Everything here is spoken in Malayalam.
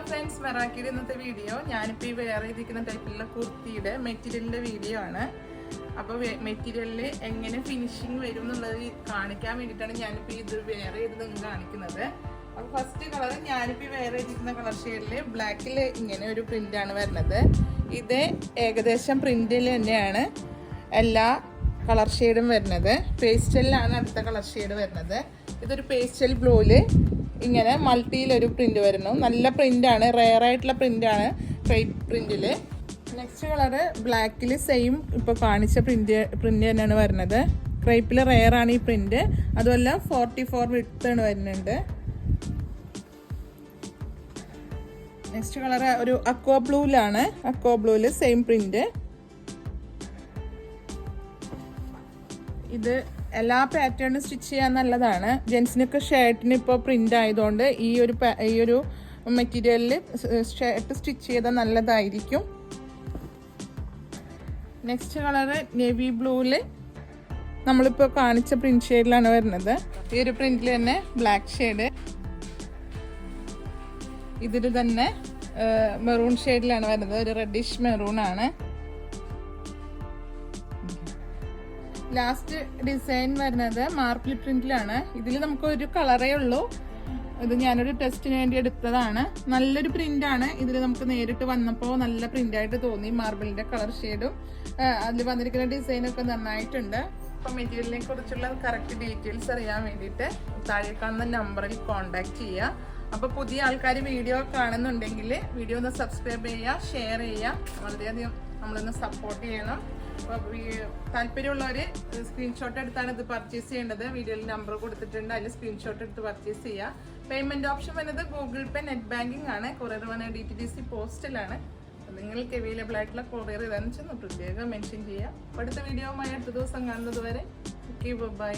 ഫ്രണ്ട്സ്, മെറാക്കിയുടെ ഇന്നത്തെ വീഡിയോ ഞാനിപ്പോൾ ഈ വേറെ ഇരിക്കുന്ന ടൈപ്പിലുള്ള കുർത്തിയുടെ മെറ്റീരിയലിൻ്റെ വീഡിയോ ആണ്. അപ്പോൾ മെറ്റീരിയലിൽ എങ്ങനെ ഫിനിഷിങ് വരും എന്നുള്ളത് കാണിക്കാൻ വേണ്ടിയിട്ടാണ് ഞാനിപ്പോൾ ഇത് വേറെ ഇത് കാണിക്കുന്നത്. അപ്പോൾ ഫസ്റ്റ് കളർ ഞാനിപ്പോൾ വേറെ ഇരിക്കുന്ന കളർ ഷെയ്ഡിൽ ബ്ലാക്കിൽ ഇങ്ങനെ ഒരു പ്രിൻ്റാണ് വരുന്നത്. ഇത് ഏകദേശം പ്രിൻറ്റിൽ തന്നെയാണ് എല്ലാ കളർ ഷെയ്ഡും വരുന്നത്. പേസ്റ്റലിലാണ് അടുത്ത കളർ ഷെയ്ഡ് വരുന്നത്. ഇതൊരു പേസ്റ്റൽ ബ്ലൂവിൽ ഇങ്ങനെ മൾട്ടിയിലൊരു പ്രിൻ്റ് വരുന്നു. നല്ല പ്രിൻ്റാണ്, റെയർ ആയിട്ടുള്ള പ്രിൻ്റാണ് ക്രേപ്പ് പ്രിൻറ്റിൽ. നെക്സ്റ്റ് കളറ് ബ്ലാക്കിൽ സെയിം ഇപ്പോൾ കാണിച്ച പ്രിൻ്റ് തന്നെയാണ് വരുന്നത്. ക്രേപ്പിൽ റെയർ ആണ് ഈ പ്രിൻ്റ്. അതുമല്ല 44 വിഡ്ത്താണ് വരുന്നുണ്ട്. നെക്സ്റ്റ് കളറ് ഒരു അക്വാ ബ്ലൂവിലാണ്. അക്വാ ബ്ലൂവിൽ സെയിം പ്രിൻ്റ്. ഇത് എല്ലാ പാറ്റേണും സ്റ്റിച്ച് ചെയ്യാൻ നല്ലതാണ്. ജെൻസിനൊക്കെ ഷർട്ടിന് ഇപ്പോൾ പ്രിൻ്റ് ആയതുകൊണ്ട് ഈ ഒരു മെറ്റീരിയലിൽ ഷർട്ട് സ്റ്റിച്ച് ചെയ്താൽ നല്ലതായിരിക്കും. നെക്സ്റ്റ് കളറ് നേവി ബ്ലൂവിൽ നമ്മളിപ്പോൾ കാണിച്ച പ്രിന്റ് ഷെയ്ഡിലാണ് വരുന്നത്. ഈ ഒരു പ്രിന്റിൽ തന്നെ ബ്ലാക്ക് ഷെയ്ഡ്, ഇതിൽ തന്നെ മെറൂൺ ഷെയ്ഡിലാണ് വരുന്നത്. ഒരു റെഡിഷ് മെറൂൺ ആണ്. ലാസ്റ്റ് ഡിസൈൻ വരുന്നത് മാർബിൾ പ്രിന്റിലാണ്. ഇതിൽ നമുക്ക് ഒരു കളറേ ഉള്ളൂ. ഇത് ഞാനൊരു ടെസ്റ്റിന് വേണ്ടി എടുത്തതാണ്. നല്ലൊരു പ്രിന്റാണ്. ഇതിൽ നമുക്ക് നേരിട്ട് വന്നപ്പോൾ നല്ല പ്രിന്റായിട്ട് തോന്നി. മാർബിളിന്റെ കളർ ഷെയ്ഡും അതിൽ വന്നിരിക്കുന്ന ഡിസൈനൊക്കെ നന്നായിട്ടുണ്ട്. അപ്പം മെറ്റീരിയലിനെ കുറിച്ചുള്ള കറക്റ്റ് ഡീറ്റെയിൽസ് അറിയാൻ വേണ്ടിയിട്ട് താഴെ കാണുന്ന നമ്പറിൽ കോൺടാക്ട് ചെയ്യുക. അപ്പോൾ പുതിയ ആൾക്കാർ വീഡിയോ കാണുന്നുണ്ടെങ്കിൽ വീഡിയോ ഒന്ന് സബ്സ്ക്രൈബ് ചെയ്യുക, ഷെയർ ചെയ്യുക. വളരെയധികം നമ്മളൊന്ന് സപ്പോർട്ട് ചെയ്യണം. താല്പര്യമുള്ളവർ സ്ക്രീൻഷോട്ട് എടുത്താണ് ഇത് പർച്ചേസ് ചെയ്യേണ്ടത്. വീഡിയോയിൽ നമ്പർ കൊടുത്തിട്ടുണ്ട്, അതിൽ സ്ക്രീൻഷോട്ട് എടുത്ത് പർച്ചേസ് ചെയ്യുക. പേയ്മെന്റ് ഓപ്ഷൻ വരുന്നത് ഗൂഗിൾ പേ, നെറ്റ് ബാങ്കിങ് ആണ്. കൊറിയർ വന്ന DTDC പോസ്റ്റലാണ്. നിങ്ങൾക്ക് അവൈലബിൾ ആയിട്ടുള്ള കൊറിയർ ഏതാണെന്ന് വെച്ചാൽ പ്രത്യേകം മെൻഷൻ ചെയ്യുക. അടുത്ത വീഡിയോയുമായി അടുത്ത ദിവസം കാണുന്നത് വരെ ബൈ.